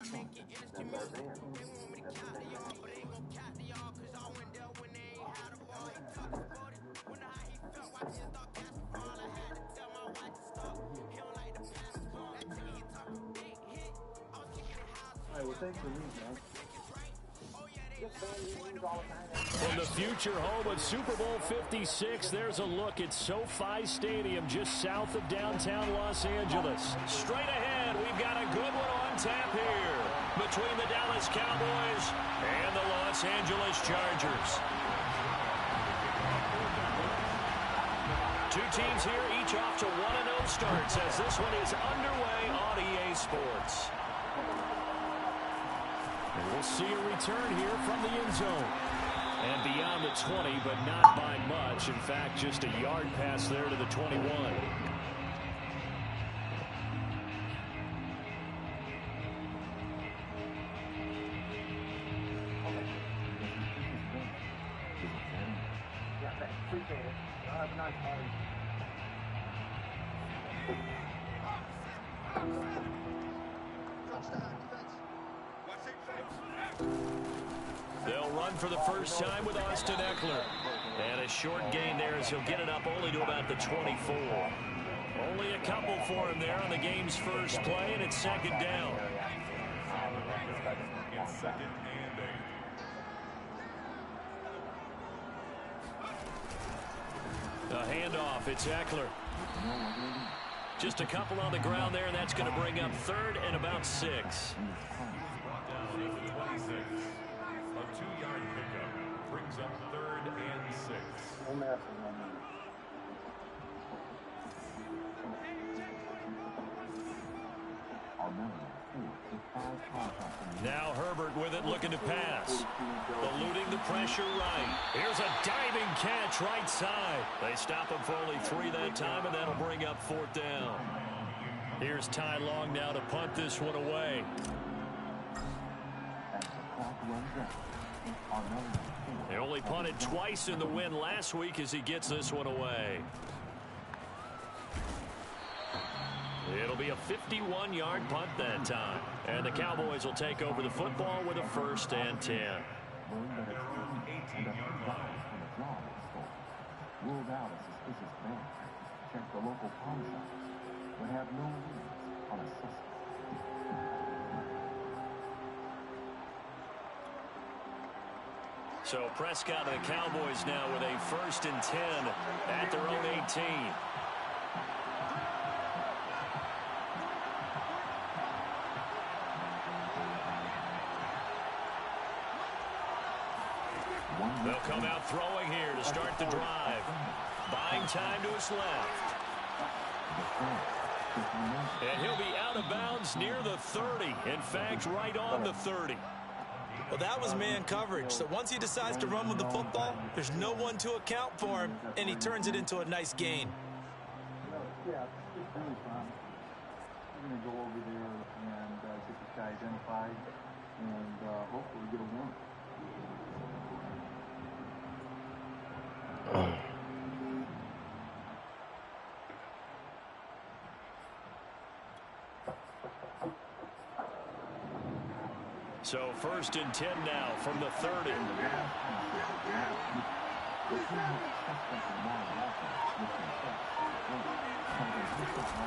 From the future home of Super Bowl 56, there's a look at SoFi Stadium just south of downtown Los Angeles. Straight ahead, we've got a good one on tap here between the Dallas Cowboys and the Los Angeles Chargers. Two teams here, each off to 1-0 starts as this one is underway on EA Sports. And we'll see a return here from the end zone. And beyond the 20, but not by much. In fact, just a yard pass there to the 21. They'll run for the first time with Austin Eckler. And a short gain there as he'll get it up only to about the 24. Only a couple for him there on the game's first play, and it's second down. It's second and 8. A handoff, it's Eckler. Just a couple on the ground there, and that's going to bring up third and about 6. Brought down at the 26. A 2-yard pickup brings up third and 6. Now Herbert with it, looking to pass. Eluding the pressure right. Here's a diving catch right side. They stop him for only 3 that time, and that'll bring up 4th down. Here's Ty Long now to punt this one away. They only punted twice in the win last week as he gets this one away. It'll be a 51-yard punt that time. And the Cowboys will take over the football with a 1st and 10. Ruled out a suspicious bank. Check the local pawn shop, but have no leads on a suspect. So Prescott and the Cowboys now with a 1st and 10 at their own 18. They'll come out throwing here to start the drive. Buying time to his left. And he'll be out of bounds near the 30. In fact, right on the 30. Well, that was man coverage. So once he decides to run with the football, there's no one to account for him, and he turns it into a nice gain. Yeah, it's really fun. We're going to go over there and get this guy identified and hopefully get a win. So 1st and 10 now from the 30.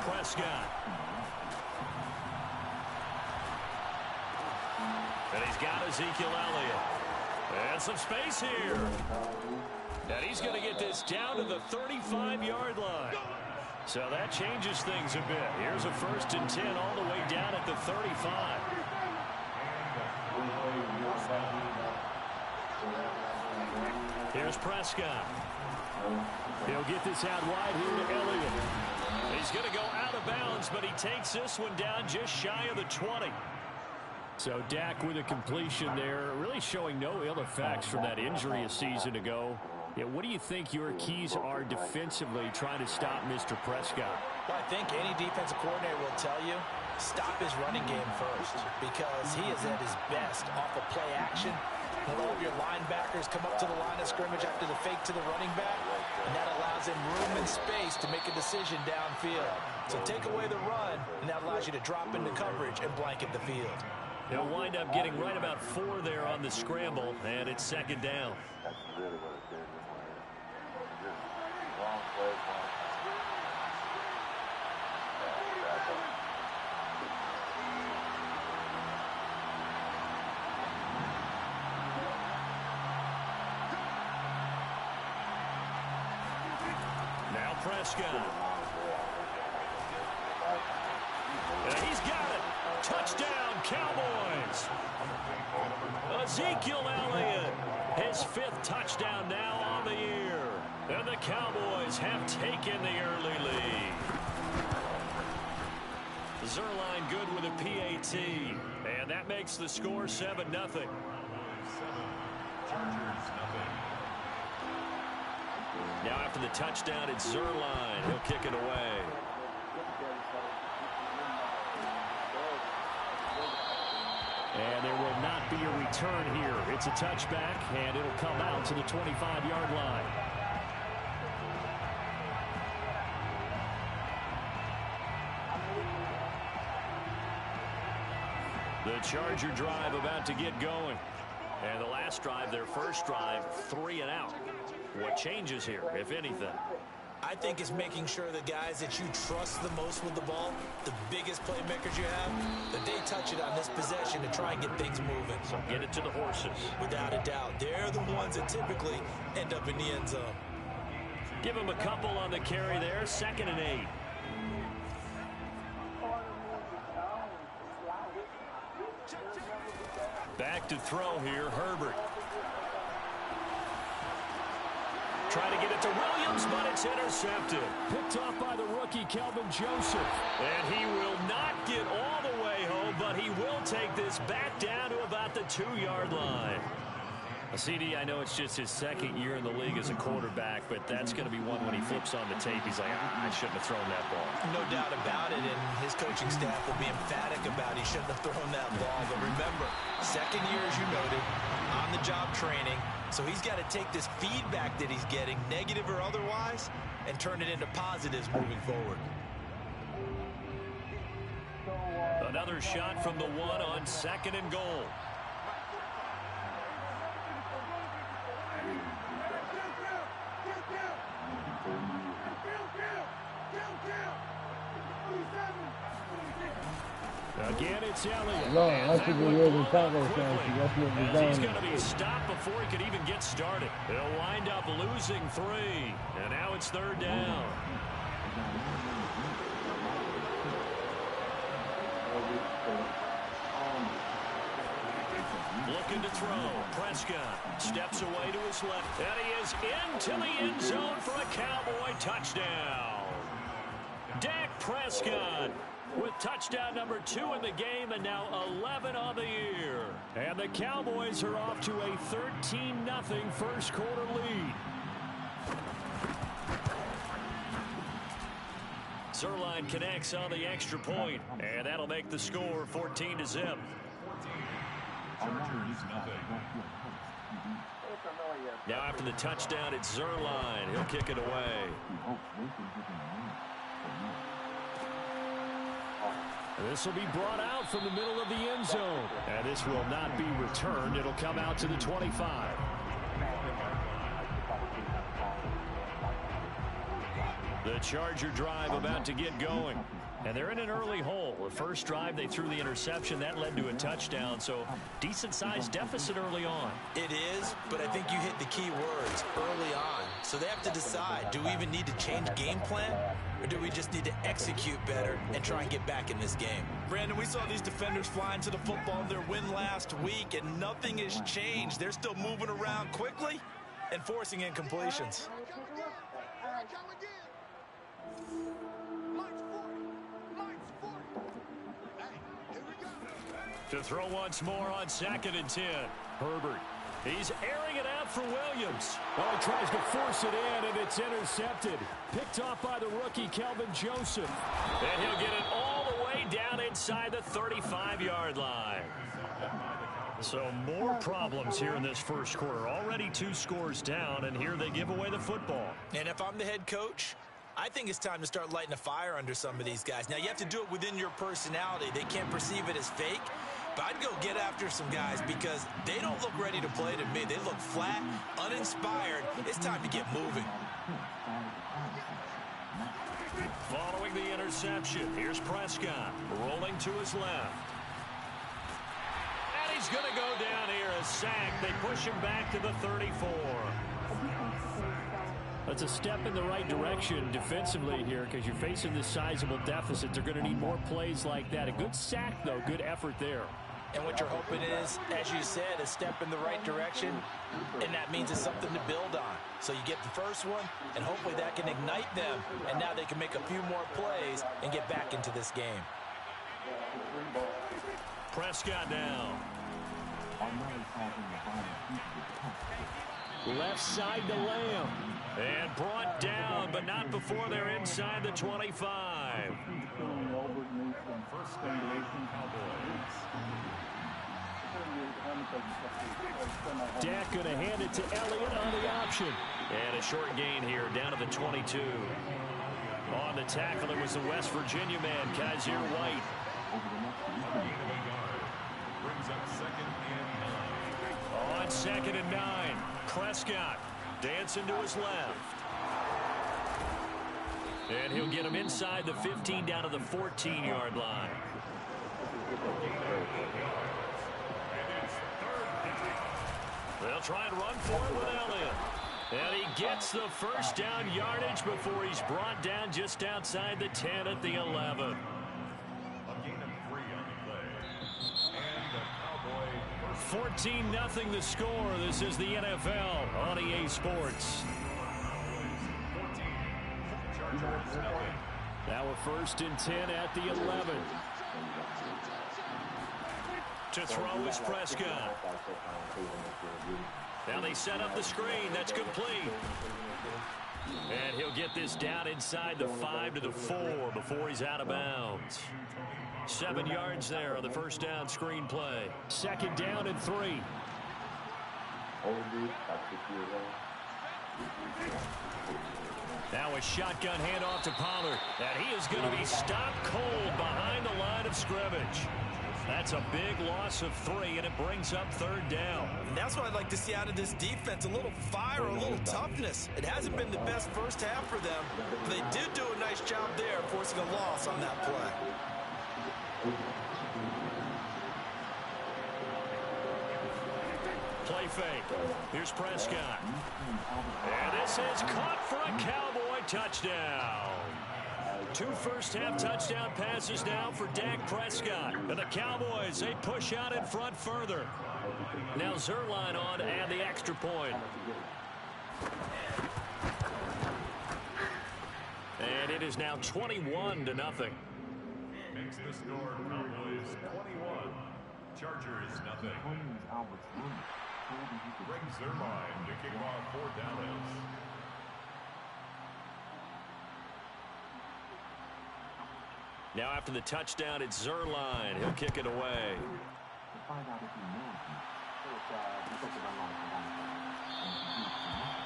Prescott. And he's got Ezekiel Elliott. And some space here. And he's going to get this down to the 35-yard line. So that changes things a bit. Here's a 1st and 10 all the way down at the 35. Here's Prescott. He'll get this out wide here to Elliott. He's going to go out of bounds, but he takes this one down just shy of the 20. So Dak with a completion there, really showing no ill effects from that injury a season ago. Yeah, what do you think your keys are defensively trying to stop Mr. Prescott? Well, I think any defensive coordinator will tell you, stop his running game first, because he is at his best off of play action. When all of your linebackers come up to the line of scrimmage after the fake to the running back, and that allows him room and space to make a decision downfield. So take away the run, and that allows you to drop into coverage and blanket the field. He'll wind up getting right about 4 there on the scramble, and it's second down. That's really what it did. Just wrong play. Now Prescott. And he's got it. Touchdown, Cowboys. Ezekiel Elliott, his 5th touchdown now on the year. And the Cowboys have taken the early lead. Zerline good with a PAT. And that makes the score 7-0. Chargers, nothing. Now after the touchdown, it's Zerline. He'll kick it away. And there will not be a return here. It's a touchback, and it'll come out to the 25-yard line. The Charger drive about to get going. And the last drive, their first drive, 3 and out. What changes here, if anything? I think it's making sure the guys that you trust the most with the ball, the biggest playmakers you have, that they touch it on this possession to try and get things moving. So get it to the horses. Without a doubt. They're the ones that typically end up in the end zone. Give them a couple on the carry there. 2nd and 8. Back to throw here, Herbert. Trying to get it to Williams, but it's intercepted. Picked off by the rookie, Kelvin Joseph. And he will not get all the way home, but he will take this back down to about the 2-yard line. CD, I know it's just his 2nd year in the league as a quarterback, but that's going to be one when he flips on the tape. He's like, I shouldn't have thrown that ball. No doubt about it, and his coaching staff will be emphatic about he shouldn't have thrown that ball. But remember, 2nd year, as you noted, on-the-job training. So he's got to take this feedback that he's getting, negative or otherwise, and turn it into positives moving forward. Another shot from the 1 on 2nd and goal. Again, it's Elliott. No, that's what we did in Taco Fancy. That's what we done. He's going to be stopped before he could even get started. He'll wind up losing 3. And now it's 3rd down. Looking to throw. Prescott steps away to his left. And he is into the end zone for a Cowboy touchdown. Dak Prescott with touchdown number 2 in the game, and now 11 on the year. And the Cowboys are off to a 13-0 first quarter lead. Zerline connects on the extra point, and that'll make the score 14-0. Chargers, nothing. Now after the touchdown, it's Zerline. He'll kick it away. This will be brought out from the middle of the end zone. And this will not be returned. It'll come out to the 25. The Charger drive about to get going. And they're in an early hole. The first drive, they threw the interception. That led to a touchdown. So decent-sized deficit early on. It is, but I think you hit the key words, early on. So they have to decide, do we even need to change game plan? Or do we just need to execute better and try and get back in this game? Brandon, we saw these defenders flying to the football in their win last week, and nothing has changed. They're still moving around quickly and forcing incompletions. To throw once more on 2nd and 10. Herbert. He's airing it out for Williams. Oh, he tries to force it in, and it's intercepted. Picked off by the rookie, Kelvin Joseph. And he'll get it all the way down inside the 35-yard line. So more problems here in this first quarter. Already 2 scores down, and here they give away the football. And if I'm the head coach, I think it's time to start lighting a fire under some of these guys. Now, you have to do it within your personality. They can't perceive it as fake, But I'd go get after some guys because they don't look ready to play to me. They look flat, uninspired. It's time to get moving. Following the interception, here's Prescott rolling to his left. And he's going to go down here, a sack. They push him back to the 34. That's a step in the right direction defensively here because you're facing this sizable deficit. They're going to need more plays like that. A good sack, though. Good effort there. And what you're hoping is, as you said, a step in the right direction, and that means it's something to build on. So you get the first one, and hopefully that can ignite them, and now they can make a few more plays and get back into this game. Prescott now. Left side to Lamb. And brought down, but not before they're inside the 25. First down, Cowboys. Dak going to hand it to Elliott on the option. And a short gain here down to the 22. On the tackle, it was the West Virginia man, Kaiser White. Brings up 2nd and 9. On 2nd and 9, Prescott dancing to his left. And he'll get him inside the 15 down to the 14-yard line. They'll try and run for it with Elliott. And he gets the first down yardage before he's brought down just outside the 10 at the 11. A gain of 3 on the play. And the Cowboy 14-0 the score. This is the NFL on EA Sports. 14. Chargers nothing. Now a 1st and 10 at the 11. To throw is Prescott. Now they set up the screen. That's complete. And he'll get this down inside the 5 to the 4 before he's out of bounds. 7 yards there on the first down screen play. 2nd down and 3. Now a shotgun handoff to Pollard. And he is going to be stopped cold behind the line of scrimmage. That's a big loss of 3, and it brings up 3rd down. And that's what I'd like to see out of this defense, a little fire, a little toughness. It hasn't been the best first half for them, but they did do a nice job there forcing a loss on that play. Play fake. Here's Prescott. And this is caught for a Cowboy touchdown. 2 first-half touchdown passes now for Dak Prescott. And the Cowboys, they push out in front further. Now Zerline on to add the extra point. And it is now 21-0. makes the score Cowboys 21. Chargers nothing. Greg Zerline to kick off for Dallas. Now after the touchdown, it's Zerline. He'll kick it away.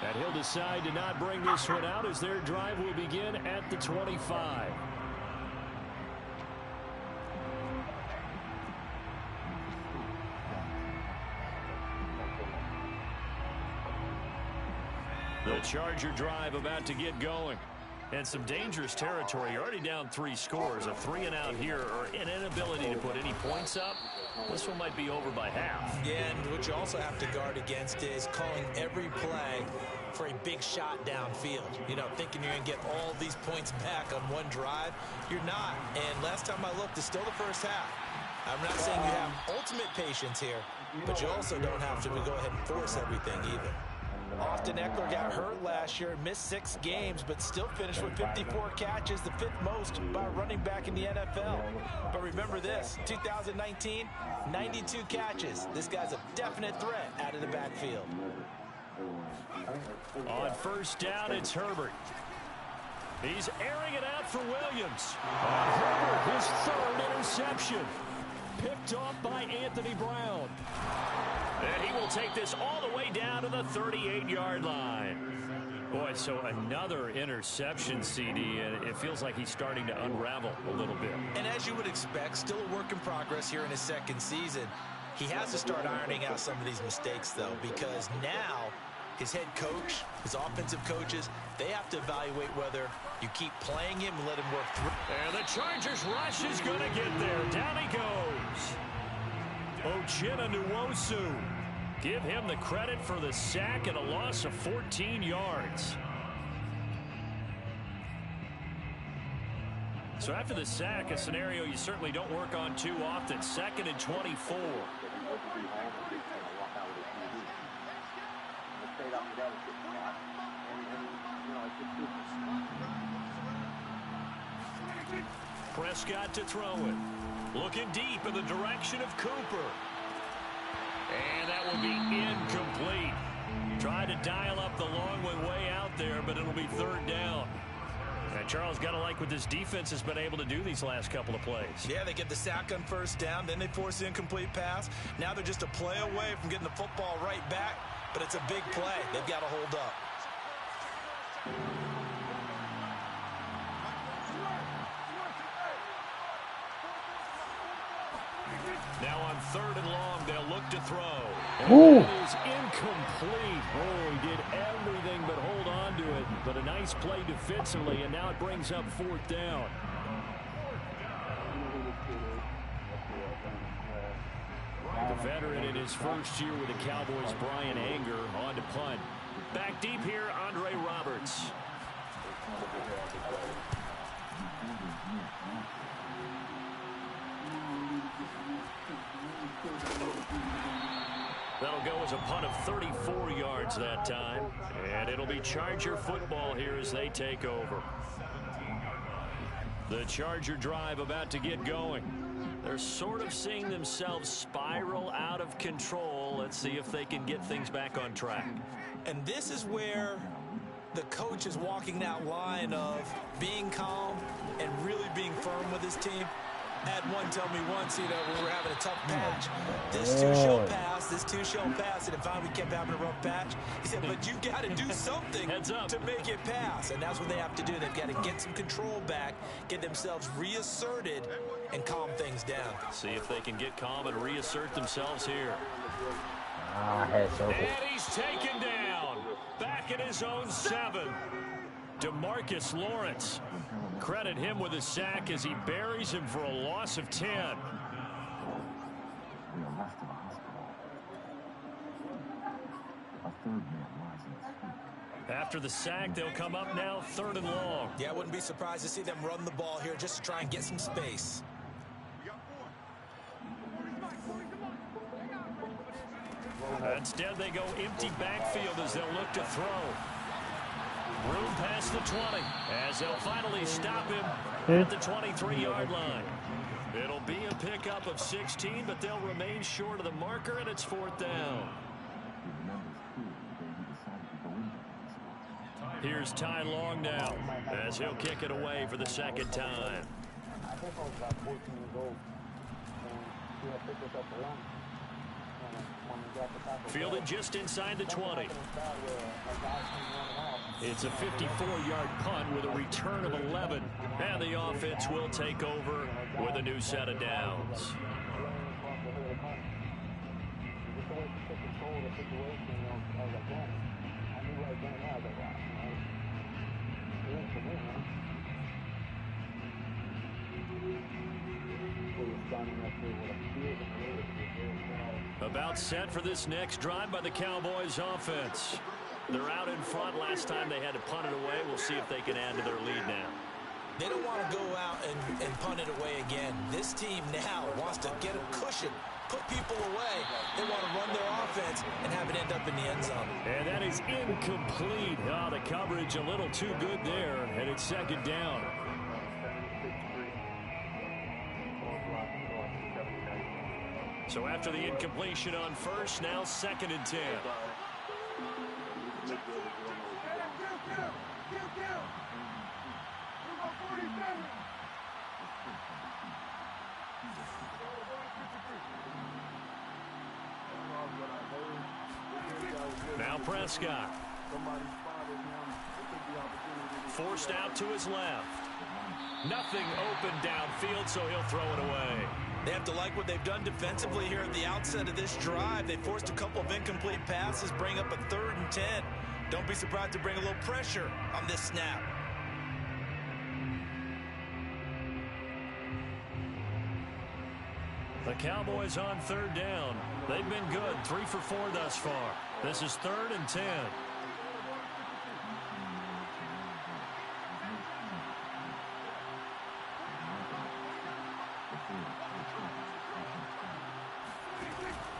And he'll decide to not bring this one out as their drive will begin at the 25. The Charger drive about to get going. And some dangerous territory. You're already down 3 scores. A 3-and-out here or an inability to put any points up. This one might be over by half. Yeah, and what you also have to guard against is calling every play for a big shot downfield. You know, thinking you're going to get all these points back on one drive. You're not. And last time I looked, it's still the first half. I'm not saying you have ultimate patience here, but you also don't have to go ahead and force everything either. Austin Eckler got hurt last year, missed 6 games, but still finished with 54 catches, the 5th most by a running back in the NFL. But remember this, 2019, 92 catches. This guy's a definite threat out of the backfield. On first down, it's Herbert. He's airing it out for Williams. Herbert, his 3rd interception. Picked off by Anthony Brown. And he will take this all the way down to the 38-yard line. Boy, so another interception, CD, and it feels like he's starting to unravel a little bit. And as you would expect, still a work in progress here in his second season. He has to start ironing out some of these mistakes, though, because now his head coach, his offensive coaches, they have to evaluate whether you keep playing him and let him work through. And the Chargers rush is going to get there. Down he goes. Uchenna Nwosu. Give him the credit for the sack and a loss of 14 yards. So after the sack, a scenario you certainly don't work on too often. 2nd and 24. Prescott to throw it. Looking deep in the direction of Cooper. And that will be incomplete. Tried to dial up the long way out there, but it'll be 3rd down. And Charles, got to like what this defense has been able to do these last couple of plays. Yeah, they get the sack on 1st down, then they force the incomplete pass. Now they're just a play away from getting the football right back, but it's a big play. They've got to hold up. Now on 3rd and long, they'll look to throw. And it is incomplete. Oh, he did everything but hold on to it. But a nice play defensively, and now it brings up 4th down. The veteran in his first year with the Cowboys, Brian Anger, on to punt. Back deep here, Andre Roberts. That'll go as a punt of 34 yards that time. And it'll be Charger football here as they take over. The Charger drive about to get going. They're sort of seeing themselves spiral out of control. Let's see if they can get things back on track. And this is where the coach is walking that line of being calm and really being firm with his team. Had one tell me once, we were having a tough patch. This too shall pass, this too shall pass. And if we kept having a rough patch, he said, but you got to do something to make it pass. And that's what they have to do. They've got to get some control back, get themselves reasserted, and calm things down. See if they can get calm and reassert themselves here. And he's taken down. Back at his own 7. DeMarcus Lawrence. Credit him with a sack as he buries him for a loss of 10. After the sack, they'll come up now 3rd and long. Yeah, I wouldn't be surprised to see them run the ball here just to try and get some space. Instead, they go empty backfield as they'll look to throw. Room past the 20 as they'll finally stop him at the 23-yard line. It'll be a pickup of 16, but they'll remain short of the marker, and it's 4th down. Here's Ty Long now as he'll kick it away for the 2nd time. Fielded just inside the 20. It's a 54-yard punt with a return of 11. And the offense will take over with a new set of downs. About set for this next drive by the Cowboys offense. They're out in front. Last time they had to punt it away. We'll see if they can add to their lead now. They don't want to go out and punt it away again. This team now wants to get a cushion, put people away. They want to run their offense and have it end up in the end zone. And that is incomplete. Oh, the coverage a little too good there, and it's 2nd down. So after the incompletion on 1st, now 2nd and 10. Now Prescott. Forced out to his left. Nothing open downfield, so he'll throw it away. They have to like what they've done defensively here at the outset of this drive. They forced a couple of incomplete passes, bring up a 3rd and 10. Don't be surprised to bring a little pressure on this snap. The Cowboys on 3rd down. They've been good, 3 for 4 thus far. This is 3rd and 10.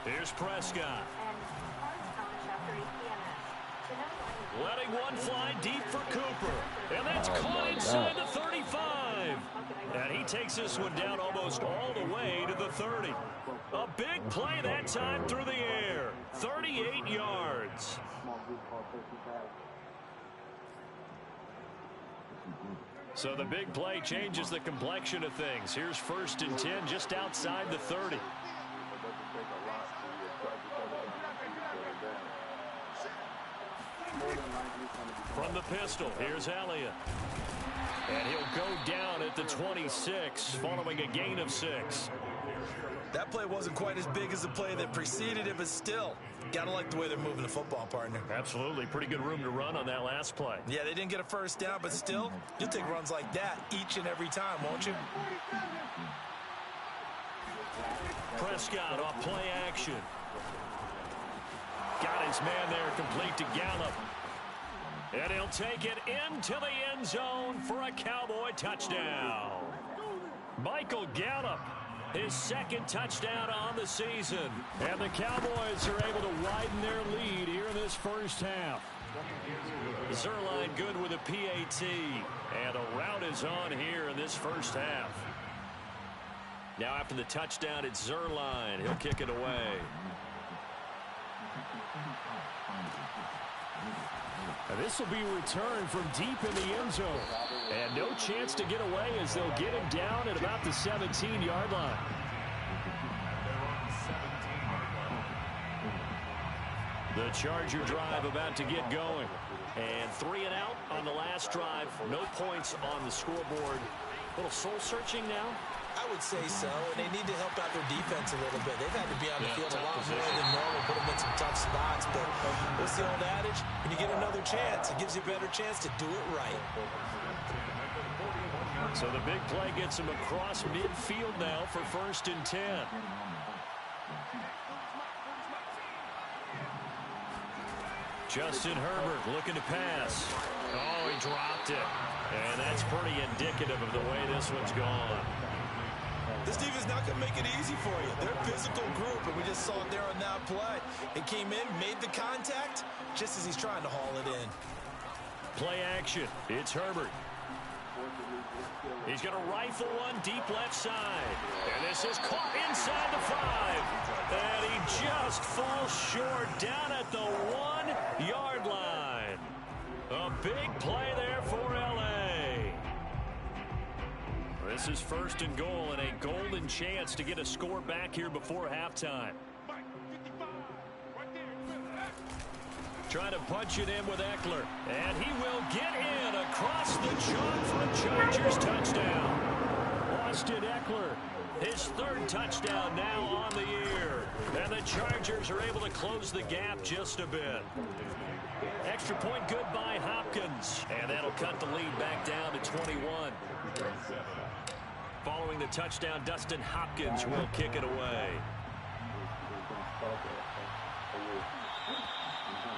Here's Prescott. Letting one fly deep for Cooper. And that's caught inside the 35. And he takes this one down almost all the way to the 30. A big play that time through the air. 38 yards. So the big play changes the complexion of things. Here's 1st and 10 just outside the 30. From the pistol, here's Elliott. And he'll go down at the 26 following a gain of 6. That play wasn't quite as big as the play that preceded it, but still, gotta like the way they're moving the football, partner. Absolutely. Pretty good room to run on that last play. Yeah, they didn't get a 1st down, but still, you'll take runs like that each and every time, won't you? Prescott off play action. Got his man there, complete to Gallup. And he'll take it into the end zone for a Cowboy touchdown. Michael Gallup, his 2nd touchdown on the season. And the Cowboys are able to widen their lead here in this first half. Zerline good with a PAT. And a rout is on here in this first half. Now after the touchdown, it's Zerline. He'll kick it away. And this will be returned from deep in the end zone. And no chance to get away as they'll get him down at about the 17-yard line. The Charger drive about to get going. And 3 and out on the last drive. No points on the scoreboard. A little soul-searching now. I would say so, and they need to help out their defense a little bit. They've had to be on the field a lot more than normal, put them in some tough spots. But what's the old adage? When you get another chance, it gives you a better chance to do it right. So the big play gets him across midfield now for 1st and 10. Justin Herbert looking to pass. Oh, he dropped it. And that's pretty indicative of the way this one's gone. This defense not going to make it easy for you. They're a physical group, and we just saw it there on that play. It came in, made the contact, just as he's trying to haul it in. Play action. It's Herbert. He's going to rifle one deep left side. And this is caught inside the 5. And he just falls short down at the 1-yard line. A big play there for L.A. This is 1st and goal and a golden chance to get a score back here before halftime. Trying to punch it in with Eckler. And he will get in across the chalk for a Chargers touchdown. Austin Eckler, his 3rd touchdown now on the year. And the Chargers are able to close the gap just a bit. Extra point good by Hopkins. And that'll cut the lead back down to 21. Following the touchdown, Dustin Hopkins will kick it away.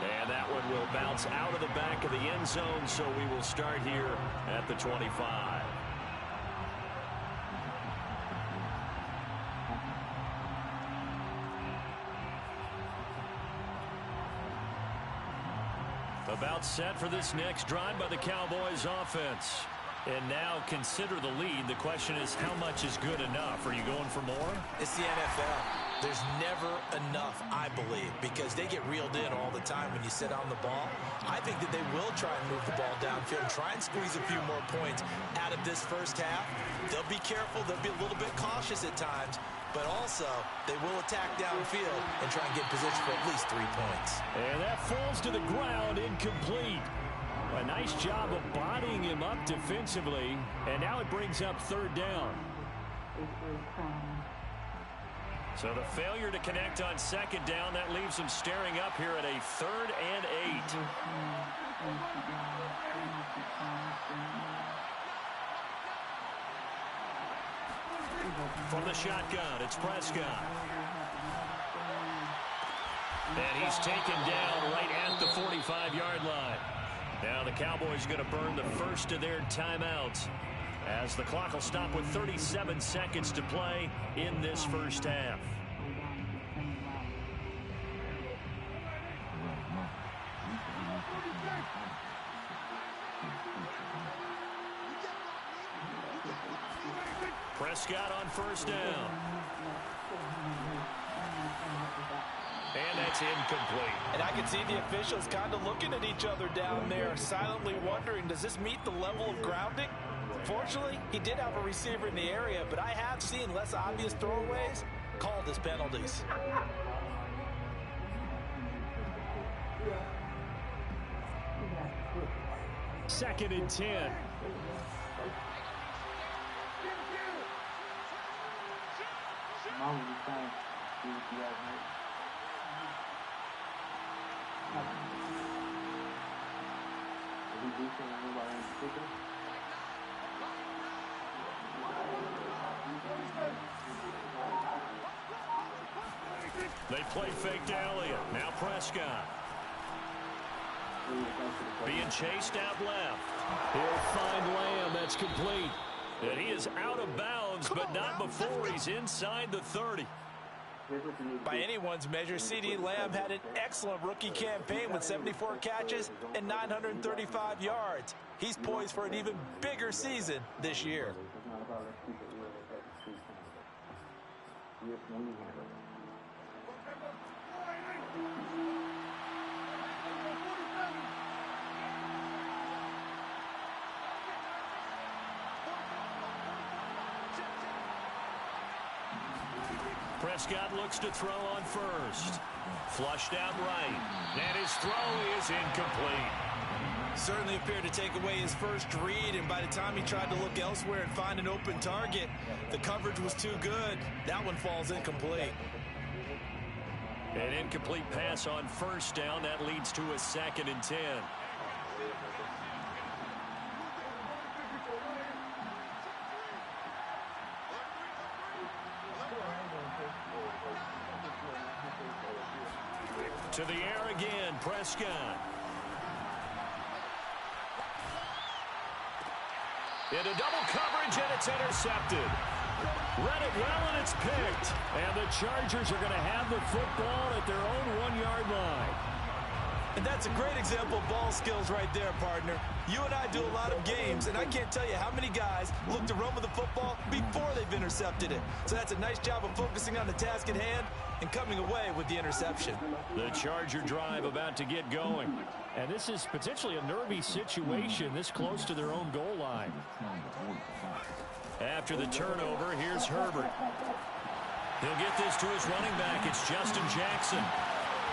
And that one will bounce out of the back of the end zone, so we will start here at the 25. About set for this next drive by the Cowboys offense. And now consider the lead. The question is, how much is good enough? Are you going for more? It's the NFL. There's never enough, I believe, because they get reeled in all the time when you sit on the ball. I think that they will try and move the ball downfield and try and squeeze a few more points out of this first half. They'll be careful. They'll be a little bit cautious at times, but also they will attack downfield and try and get position for at least 3 points. And that falls to the ground, incomplete. A nice job of bodying him up defensively, and now it brings up third down. So the failure to connect on second down, that leaves them staring up here at a 3rd and 8. From the shotgun, it's Prescott. And he's taken down right at the 45-yard line. Now the Cowboys are going to burn the first of their timeouts, as the clock will stop with 37 seconds to play in this first half. Prescott on first down. And that's incomplete. And I can see the officials kind of looking at each other down there, silently wondering, does this meet the level of grounding? Fortunately, he did have a receiver in the area, but I have seen less obvious throwaways called as penalties. Second and 10. They play fake to Elliott. Now Prescott. Being chased out left. He'll find Lamb. That's complete. And he is out of bounds, but not before he's inside the 30. By anyone's measure, CeeDee Lamb had an excellent rookie campaign with 74 catches and 935 yards. He's poised for an even bigger season this year. Prescott looks to throw on first. Flushed out right. And his throw is incomplete. Certainly appeared to take away his first read, and by the time he tried to look elsewhere and find an open target, the coverage was too good. That one falls incomplete. An incomplete pass on first down. That leads to a 2nd and 10. To the air again, Prescott. Into double coverage, and it's intercepted. Read it well, and it's picked. And the Chargers are going to have the football at their own 1-yard line. And that's a great example of ball skills right there, partner. You and I do a lot of games, and I can't tell you how many guys look to run with the football before they've intercepted it. So that's a nice job of focusing on the task at hand and coming away with the interception. The Charger drive about to get going. And this is potentially a nervy situation this close to their own goal line. After the turnover, here's Herbert. He'll get this to his running back. It's Justin Jackson.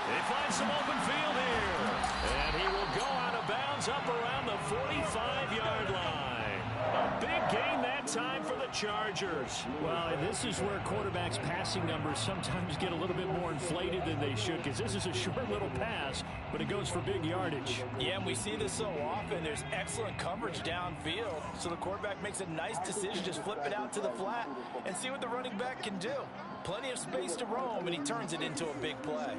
He finds some open field here. And he will go out of bounds up around the 45-yard line. A big gain that time for the Chargers. Well, and this is where quarterbacks' passing numbers sometimes get a little bit more inflated than they should, because this is a short little pass, but it goes for big yardage. Yeah, and we see this so often. There's excellent coverage downfield, so the quarterback makes a nice decision, just flip it out to the flat and see what the running back can do. Plenty of space to roam, and he turns it into a big play.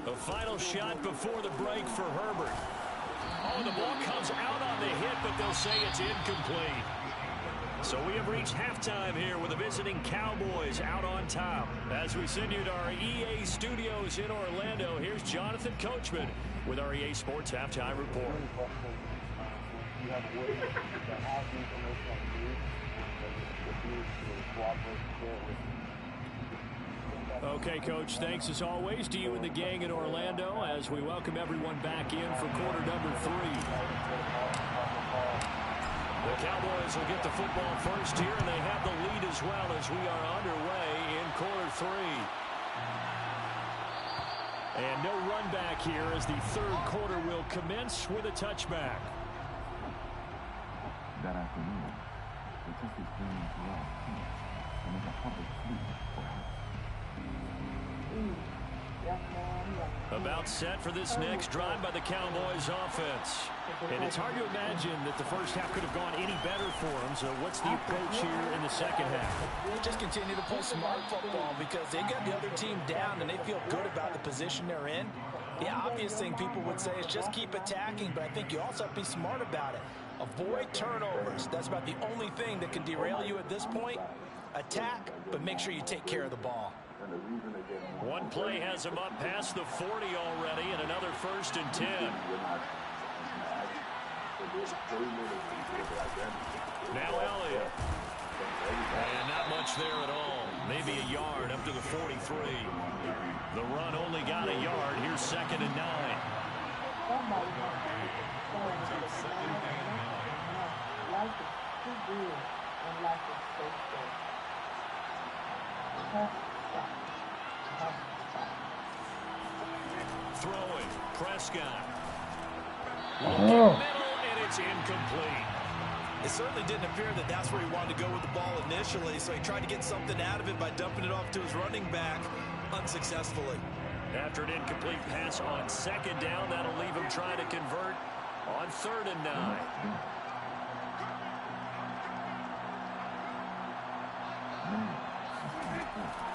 A final shot before the break for Herbert. Oh, the ball comes out on the hit, but they'll say it's incomplete. So we have reached halftime here with the visiting Cowboys out on top. As we send you to our EA studios in Orlando, here's Jonathan Coachman with our EA Sports Halftime Report. Okay, Coach, thanks as always to you and the gang in Orlando as we welcome everyone back in for quarter number 3. The Cowboys will get the football first here, and they have the lead as well as we are underway in quarter 3. And no run back here as the third quarter will commence with a touchback. That afternoon, they took his dream to us, and they got public sleep for help. About set for this next drive by the Cowboys offense. And it's hard to imagine that the first half could have gone any better for them. So what's the approach here in the second half? Just continue to play smart football because they got the other team down and they feel good about the position they're in. The obvious thing people would say is just keep attacking, but I think you also have to be smart about it. Avoid turnovers. That's about the only thing that can derail you at this point. Attack, but make sure you take care of the ball. One play has him up past the 40 already, and another 1st and 10. Now Elliott. And not much there at all. Maybe a yard up to the 43. The run only got a yard. Here's 2nd and 9. Throwing, Prescott. Looking middle, and it's incomplete. It certainly didn't appear that that's where he wanted to go with the ball initially, so he tried to get something out of it by dumping it off to his running back unsuccessfully. After an incomplete pass on 2nd down, that'll leave him trying to convert on 3rd and 9.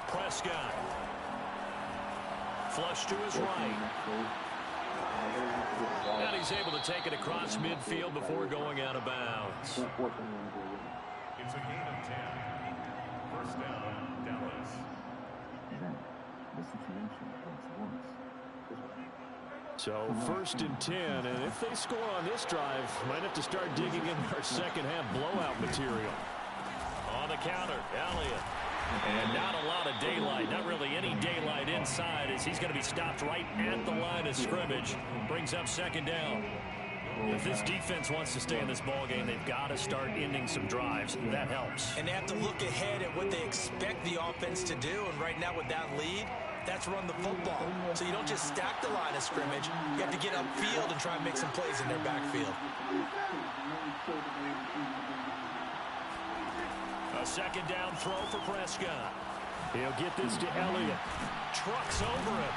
Prescott. Flush to his right. And he's able to take it across midfield before going out of bounds. It's a gain of 10. First down, Dallas. Then, the situation gets worse. So 1st and 10, and if they score on this drive, might have to start digging in their second half blowout material. On the counter, Elliott. And not a lot of daylight, not really any daylight inside as he's going to be stopped right at the line of scrimmage. Brings up 2nd down. If this defense wants to stay in this ballgame, they've got to start ending some drives. That helps. And they have to look ahead at what they expect the offense to do. And right now with that lead, that's run the football. So you don't just stack the line of scrimmage. You have to get upfield and try and make some plays in their backfield. A 2nd down throw for Prescott. He'll get this to Elliott. Trucks over him.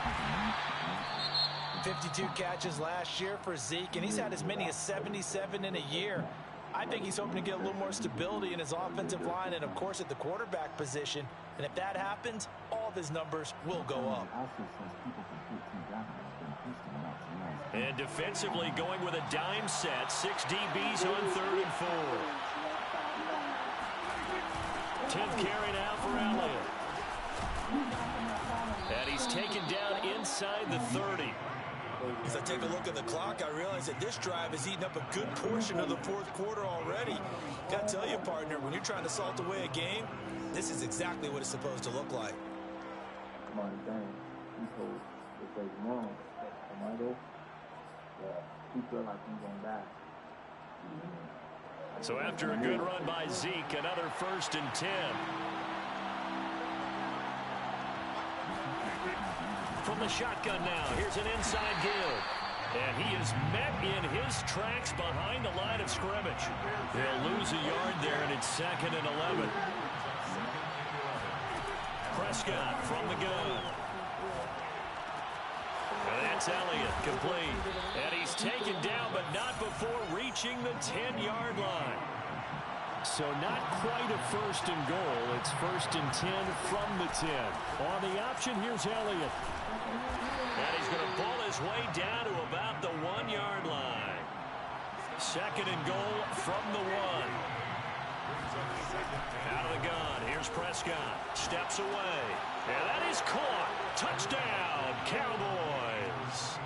52 catches last year for Zeke, and he's had as many as 77 in a year. I think he's hoping to get a little more stability in his offensive line and, of course, at the quarterback position. And if that happens, all of his numbers will go up. And defensively going with a dime set. 6 DBs on 3rd and 4. 10th carry now for Elliott. And he's taken down inside the 30. As I take a look at the clock, I realize that this drive has eaten up a good portion of the 4th quarter already. Got to tell you, partner, when you're trying to salt away a game, this is exactly what it's supposed to look like. So after a good run by Zeke, another 1st and 10. From the shotgun now, here's an inside give. And he is met in his tracks behind the line of scrimmage. They'll lose a yard there, and it's 2nd and 11. Prescott from the gun. And that's Elliott, complete. And he's taken down, but not before reaching the 10-yard line. So not quite a 1st and goal. It's 1st and 10 from the 10. On the option, here's Elliott. And he's going to pull his way down to about the 1-yard line. 2nd and goal from the 1. Out of the gun, here's Prescott. Steps away. And that is caught. Touchdown, Cowboys.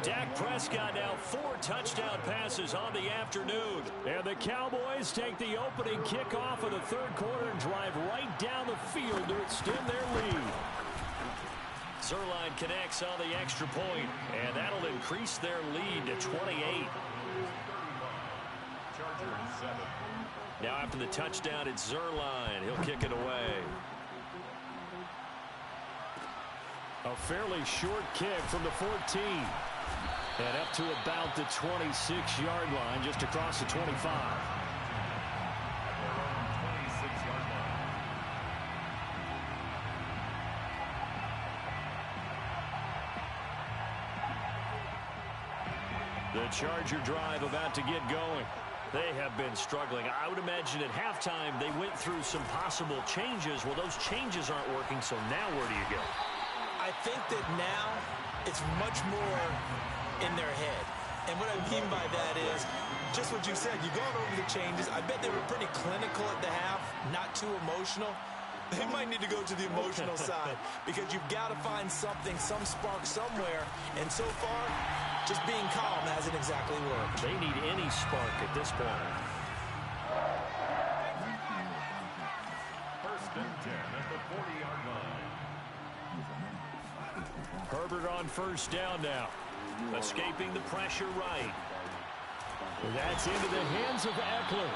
Dak Prescott now 4 touchdown passes on the afternoon. And the Cowboys take the opening kickoff of the third quarter and drive right down the field to extend their lead. Zerline connects on the extra point, and that'll increase their lead to 28. Now after the touchdown, it's Zerline. He'll kick it away. A fairly short kick from the 14. And up to about the 26-yard line, just across the 25. The Charger drive about to get going. They have been struggling. I would imagine at halftime they went through some possible changes. Well, those changes aren't working, so now where do you go? I think that now it's much more in their head. And what I mean by that is just what you said. You've gone over the changes. I bet they were pretty clinical at the half, not too emotional. They might need to go to the emotional side because you've got to find something, some spark somewhere. And so far, just being calm hasn't exactly worked. They need any spark at this point. First and 10 at the 40-yard line. Herbert on first down now. Escaping the pressure right. That's into the hands of Eckler.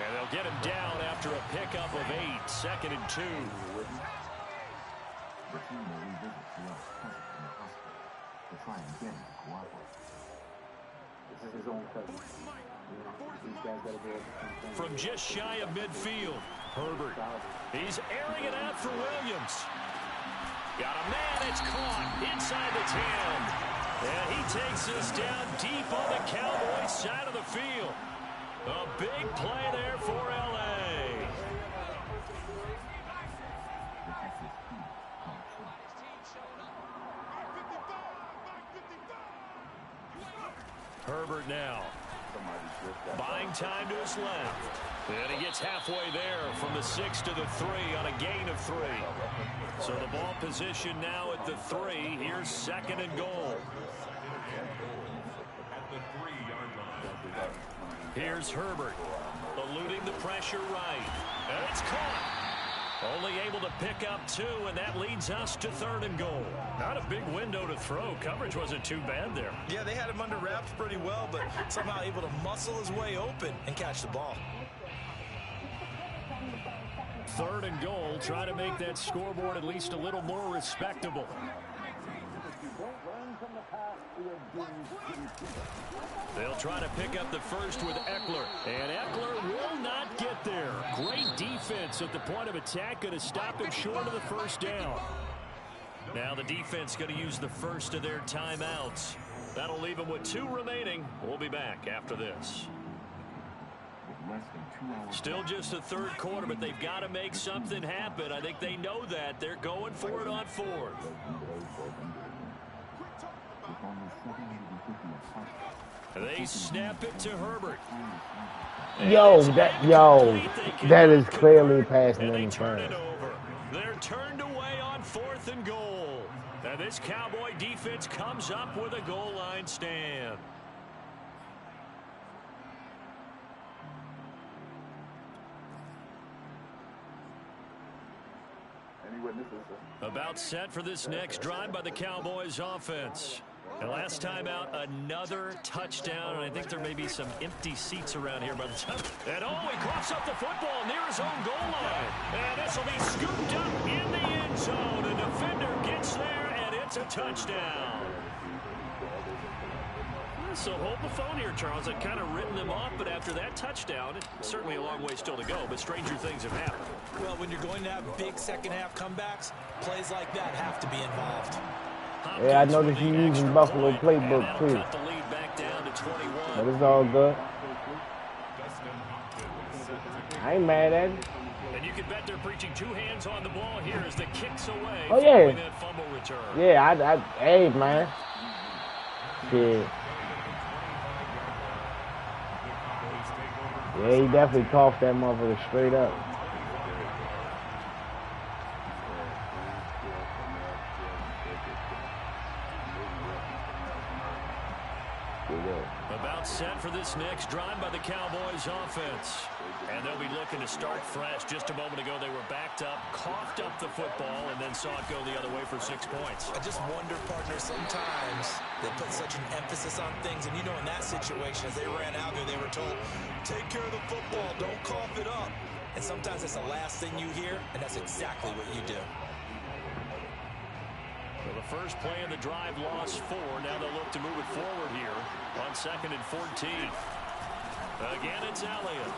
And they'll get him down after a pickup of 8. Second and 2. The team will revisit Terrell's presence in the hospital to try and get him to cooperate. This is his own cousin. These guys got to go at the same time. From just shy of midfield, Herbert. He's airing it out for Williams. Got a man, it's caught inside the 10. And he takes this down deep on the Cowboys side of the field. A big play there for L.A. Herbert now. Buying time to his left. And he gets halfway there from the 6 to the 3 on a gain of 3. So the ball position now at the 3. Here's second and goal. At the 3-yard line. Here's Herbert, eluding the pressure right. And it's caught. Only able to pick up 2, and that leads us to third and goal. Not a big window to throw. Coverage wasn't too bad there. Yeah, they had him under wraps pretty well, but somehow able to muscle his way open and catch the ball. Third and goal, try to make that scoreboard at least a little more respectable. They'll try to pick up the first with Eckler. And Eckler will not get there. Great defense at the point of attack. Going to stop him short of the first down. Now the defense going to use the first of their timeouts. That'll leave them with 2 remaining. We'll be back after this. Still just the third quarter, but they've got to make something happen. I think they know that. They're going for it on 4th. They snap it to Herbert. That is clearly passing interference. They're turned away on 4th and goal. And this Cowboy defense comes up with a goal line stand. About set for this next drive by the Cowboys offense. And last time out, another touchdown. And I think there may be some empty seats around here by the time. And he coughs up the football near his own goal line. And this will be scooped up in the end zone. The defender gets there, and it's a touchdown. So hold the phone here, Charles. I've kind of written them off, but after that touchdown, it's certainly a long way still to go, but stranger things have happened. Well, when you're going to have big second-half comebacks, plays like that have to be involved. Yeah, I noticed you using Buffalo playbook, too. Cut the lead back down to 21. But it's all good. I ain't mad at it. And you can bet they're preaching 2 hands on the ball here as the kicks away. Oh, yeah. That fumble return. Yeah, hey, man. Shit. Yeah, he definitely coughed that motherfucker straight up. About set for this next drive by the Cowboys offense. And they'll be looking to start fresh. Just a moment ago, they were backed up, coughed up the football, and then saw it go the other way for 6 points. I just wonder, partner, sometimes they put such an emphasis on things. And, you know, in that situation, as they ran out there, they were told, take care of the football, don't cough it up. And sometimes that's the last thing you hear, and that's exactly what you do. Well, the first play of the drive lost 4. Now they'll look to move it forward here on 2nd and 14. Again, it's Elliott.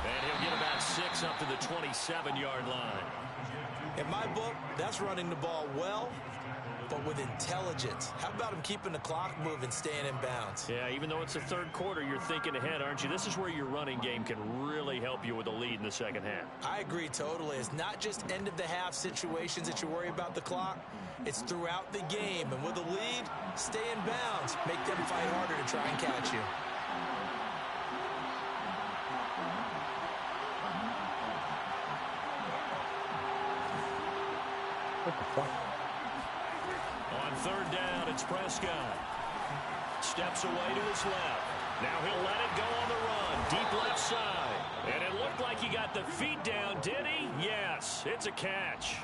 And he'll get about 6 up to the 27-yard line. In my book, that's running the ball well, but with intelligence. How about him keeping the clock moving, staying in bounds? Yeah, even though it's the third quarter, you're thinking ahead, aren't you? This is where your running game can really help you with a lead in the second half. I agree totally. It's not just end-of-the-half situations that you worry about the clock. It's throughout the game. And with a lead, stay in bounds. Make them fight harder to try and catch you. What the fuck? On 3rd down, it's Prescott. Steps away to his left. Now he'll let it go on the run. Deep left side. And it looked like he got the feet down, did he? Yes, it's a catch.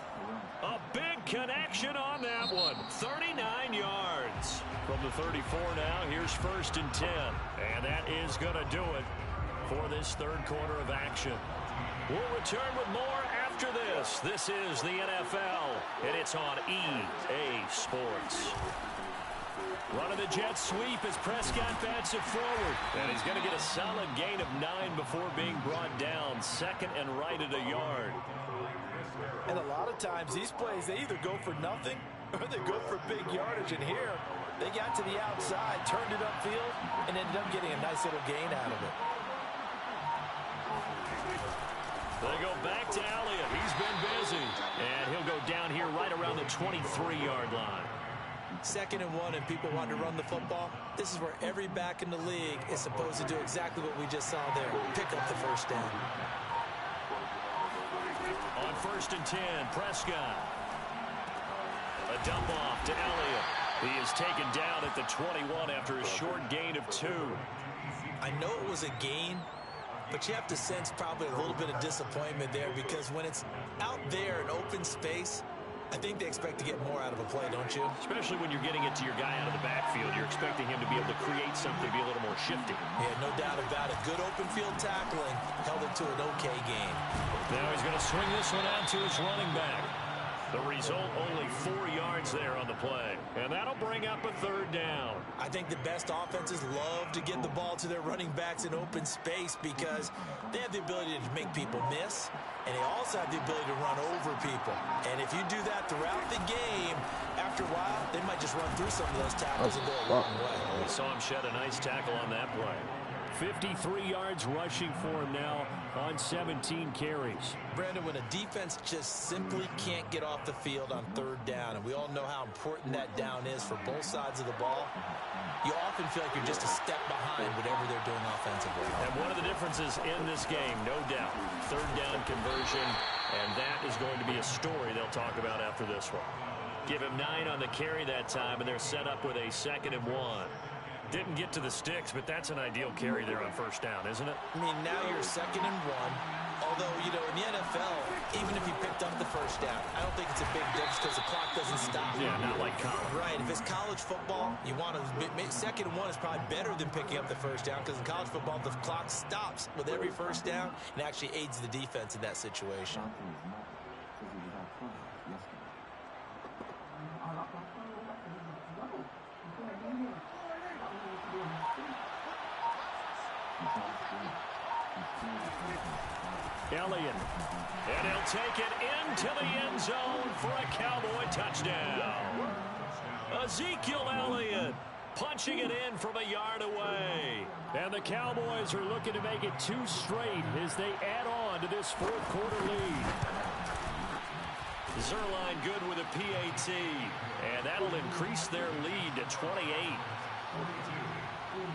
A big connection on that one. 39 yards. From the 34 now, here's 1st and 10. And that is going to do it for this third quarter of action. We'll return with more after this. This is the NFL, and it's on EA Sports. Running the jet sweep as Prescott bats it forward. And he's going to get a solid gain of 9 before being brought down. 2nd and right at a yard. And a lot of times these plays, they either go for nothing or they go for big yardage. And here, they got to the outside, turned it upfield, and ended up getting a nice little gain out of it. They go back to Elliott. He's been busy. And he'll go down here right around the 23-yard line. 2nd and 1, and people want to run the football. This is where every back in the league is supposed to do exactly what we just saw there. Pick up the first down. On 1st and 10, Prescott. A dump off to Elliott. He is taken down at the 21 after a short gain of 2. I know it was a gain, but you have to sense probably a little bit of disappointment there because when it's out there in open space, I think they expect to get more out of a play, don't you? Especially when you're getting it to your guy out of the backfield. You're expecting him to be able to create something, be a little more shifty. Yeah, no doubt about it. Good open field tackling held it to an okay game. Now he's going to swing this one out to his running back. The result, only 4 yards there on the play. And that'll bring up a 3rd down. I think the best offenses love to get the ball to their running backs in open space because they have the ability to make people miss, and they also have the ability to run over people. And if you do that throughout the game, after a while, they might just run through some of those tackles and go a long way. We saw him shed a nice tackle on that play. 53 yards rushing for him now on 17 carries. Brandon, when a defense just simply can't get off the field on 3rd down, and we all know how important that down is for both sides of the ball, you often feel like you're just a step behind whatever they're doing offensively. And one of the differences in this game, no doubt, 3rd down conversion, and that is going to be a story they'll talk about after this one. Give him 9 on the carry that time, and they're set up with a 2nd and 1. Didn't get to the sticks, but that's an ideal carry there on 1st down, isn't it? I mean, now you're 2nd and 1. Although, you know, in the NFL, even if you picked up the 1st down, I don't think it's a big difference because the clock doesn't stop. Yeah, not like college. Right. If it's college football, you want to 2nd and 1 is probably better than picking up the 1st down because in college football, the clock stops with every 1st down and actually aids the defense in that situation. Elliott, and he'll take it into the end zone for a Cowboy touchdown. Ezekiel Elliott punching it in from a yard away. And the Cowboys are looking to make it 2 straight as they add on to this 4th quarter lead. Zerline good with a PAT, and that'll increase their lead to 28. 42,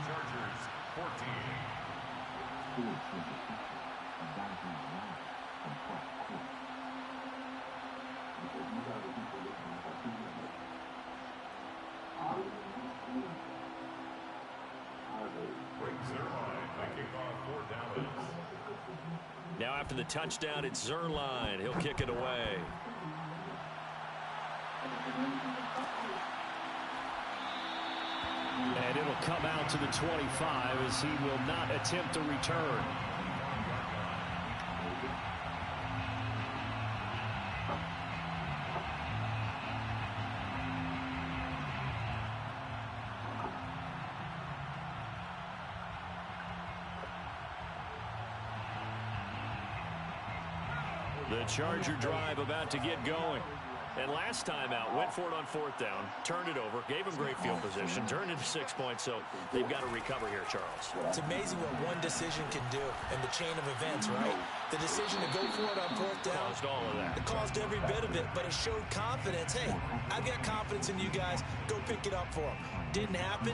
Chargers 14. after the touchdown, it's Zerline. He'll kick it away. And it'll come out to the 25 as he will not attempt a return. The Charger drive about to get going. And last time out, went for it on 4th down, turned it over, gave him great field position, turned into 6 points, so they've got to recover here, Charles. It's amazing what one decision can do in the chain of events, right? The decision to go for it on 4th down. Caused all of that. It caused every bit of it, but it showed confidence. Hey, I've got confidence in you guys. Go pick it up for them. Didn't happen.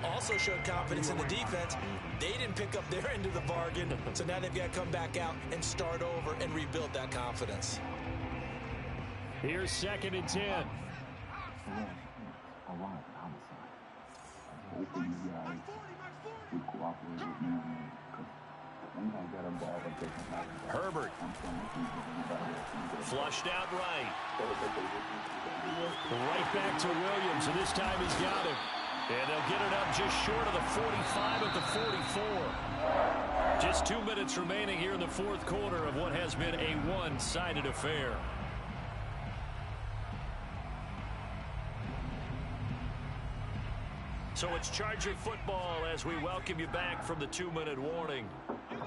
Also showed confidence in the defense. They didn't pick up their end of the bargain, so now they've got to come back out and start over and rebuild that confidence. Here's 2nd and 10. A lot of homicide. I was hoping you guys would cooperate with me because when I got a ball, I take my back. Herbert. Flushed out right. Right back to Williams, and this time he's got him. And they'll get it up just short of the 45 at the 44. Just 2 minutes remaining here in the 4th quarter of what has been a one-sided affair. So it's Charger football as we welcome you back from the 2-minute warning.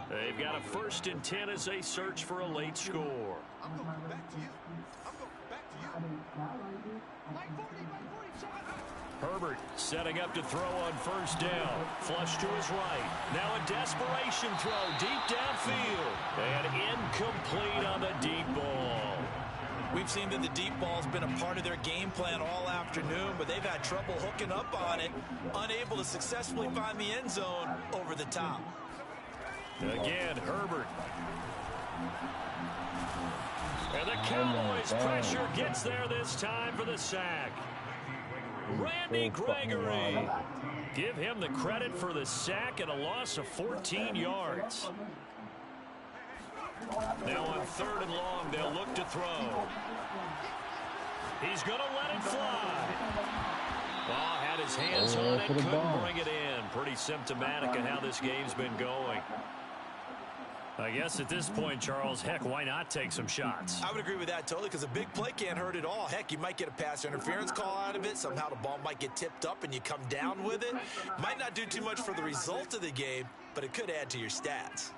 They've got a 1st and 10 as they search for a late score. I'm going back to you. I'm going back to you. Herbert setting up to throw on 1st down. Flush to his right. Now a desperation throw deep downfield. And incomplete on the deep ball. We've seen that the deep ball's been a part of their game plan all afternoon, but they've had trouble hooking up on it, unable to successfully find the end zone over the top. Again, Herbert. And the Cowboys' pressure gets there this time for the sack. Randy Gregory. Give him the credit for the sack and a loss of 14 yards. Now on 3rd and long, they'll look to throw. He's going to let it fly. Well, had his hands on it, couldn't bring it in. Pretty symptomatic of how this game's been going. I guess at this point, Charles, heck, why not take some shots? I would agree with that totally because a big play can't hurt at all. Heck, you might get a pass interference call out of it. Somehow the ball might get tipped up and you come down with it. Might not do too much for the result of the game, but it could add to your stats.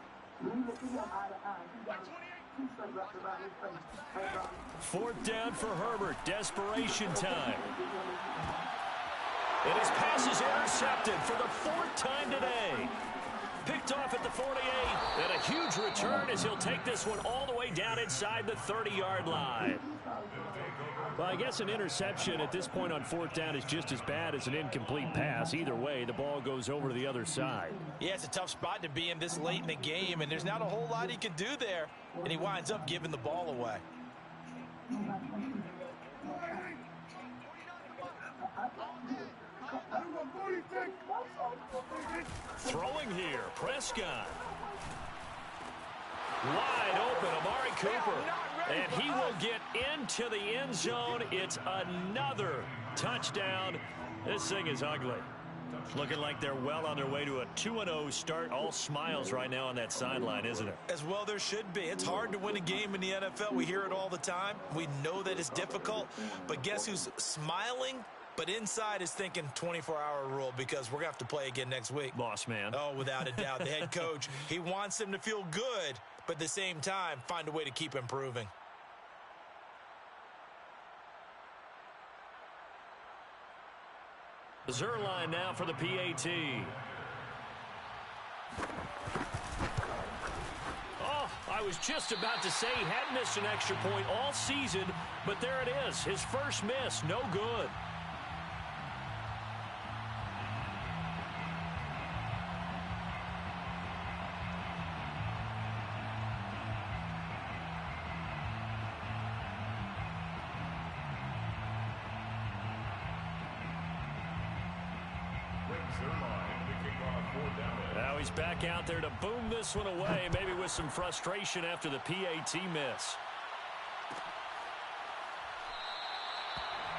4th down for Herbert. Desperation time. And his pass is intercepted for the 4th time today. Picked off at the 48. And a huge return as he'll take this one all the way down inside the 30-yard line. Well, I guess an interception at this point on 4th down is just as bad as an incomplete pass. Either way, the ball goes over to the other side. Yeah, it's a tough spot to be in this late in the game, and there's not a whole lot he can do there. And he winds up giving the ball away. Throwing here, Prescott. Wide open, Amari Cooper. And he will get into the end zone. It's another touchdown. This thing is ugly. Looking like they're well on their way to a 2-0 start. All smiles right now on that sideline, isn't it? As well there should be. It's hard to win a game in the NFL. We hear it all the time. We know that it's difficult. But guess who's smiling? But inside is thinking 24-hour rule because we're going to have to play again next week. Boss man. Oh, without a doubt. The head coach, he wants them to feel good, but at the same time, find a way to keep improving. Zerline now for the PAT. Oh, I was just about to say he hadn't missed an extra point all season, but there it is. His first miss, no good. Zerline, the kickoff Now he's back out there to boom this one away, maybe with some frustration after the PAT miss.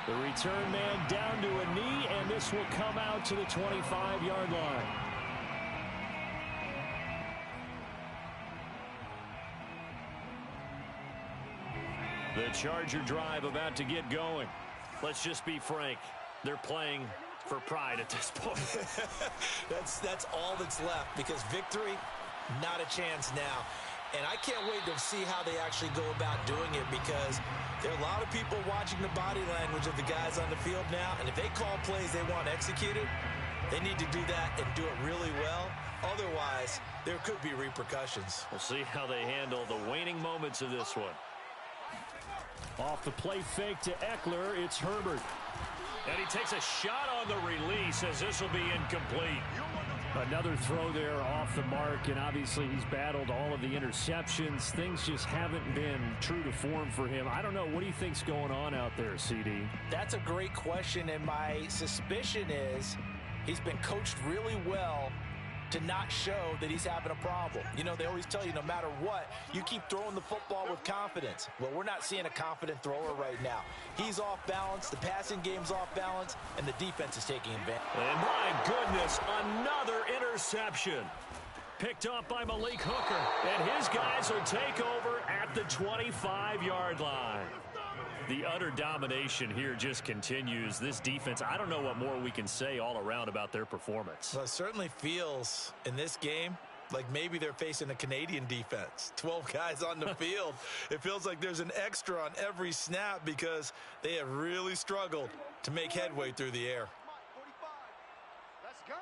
The return man down to a knee, and this will come out to the 25-yard line. The Charger drive about to get going. Let's just be frank. They're playing for pride at this point. That's all that's left, because victory, not a chance now. And I can't wait to see how they actually go about doing it, because there are a lot of people watching the body language of the guys on the field now, and if they call plays they want executed, they need to do that and do it really well. Otherwise, there could be repercussions. We'll see how they handle the waning moments of this one. Off the play fake to Eckler, it's Herbert. And he takes a shot on the release as this will be incomplete. Another throw there off the mark, and obviously he's battled all of the interceptions. Things just haven't been true to form for him. I don't know. What do you think's going on out there, CD? That's a great question, and my suspicion is he's been coached really well to not show that he's having a problem. You know, they always tell you no matter what, you keep throwing the football with confidence. Well, we're not seeing a confident thrower right now. He's off balance, the passing game's off balance, and the defense is taking advantage. And my goodness, another interception. Picked up by Malik Hooker, and his guys will take over at the 25-yard line. The utter domination here just continues. This defense, I don't know what more we can say all around about their performance. Well, it certainly feels in this game like maybe they're facing a Canadian defense. 12 guys on the field. It feels like there's an extra on every snap because they have really struggled to make headway through the air. Let's go.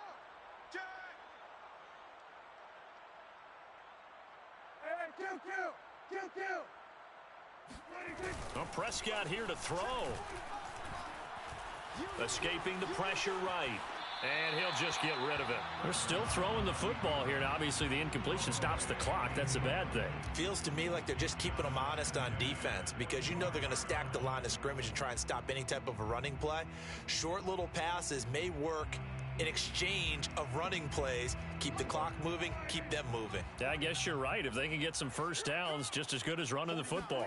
Hey, Q. Well, Prescott here to throw. Escaping the pressure right. And he'll just get rid of it. They're still throwing the football here. Now, obviously, the incompletion stops the clock. That's a bad thing. Feels to me like they're just keeping them honest on defense, because you know they're going to stack the line of scrimmage and try and stop any type of a running play. Short little passes may work in exchange of running plays. Keep the clock moving, keep them moving. Yeah, I guess you're right. If they can get some first downs, just as good as running the football.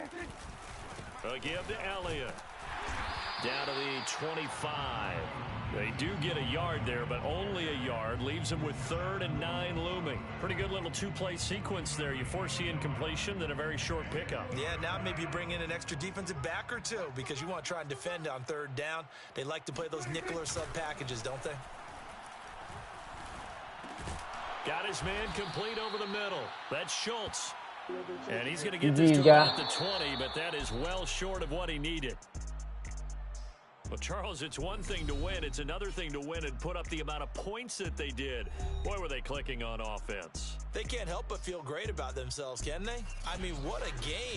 A give to Elliott. Down to the 25. They do get a yard there, but only a yard. Leaves them with 3rd and 9 looming. Pretty good little two-play sequence there. You force the incompletion, then a very short pickup. Yeah, now maybe you bring in an extra defensive back or two, because you want to try and defend on 3rd down. They like to play those nickel or sub packages, don't they? Got his man complete over the middle. That's Schultz. And he's going to get this to about the 20, but that is well short of what he needed. Well, Charles, it's one thing to win. It's another thing to win and put up the amount of points that they did. Boy, were they clicking on offense. They can't help but feel great about themselves, can they? I mean, what a game.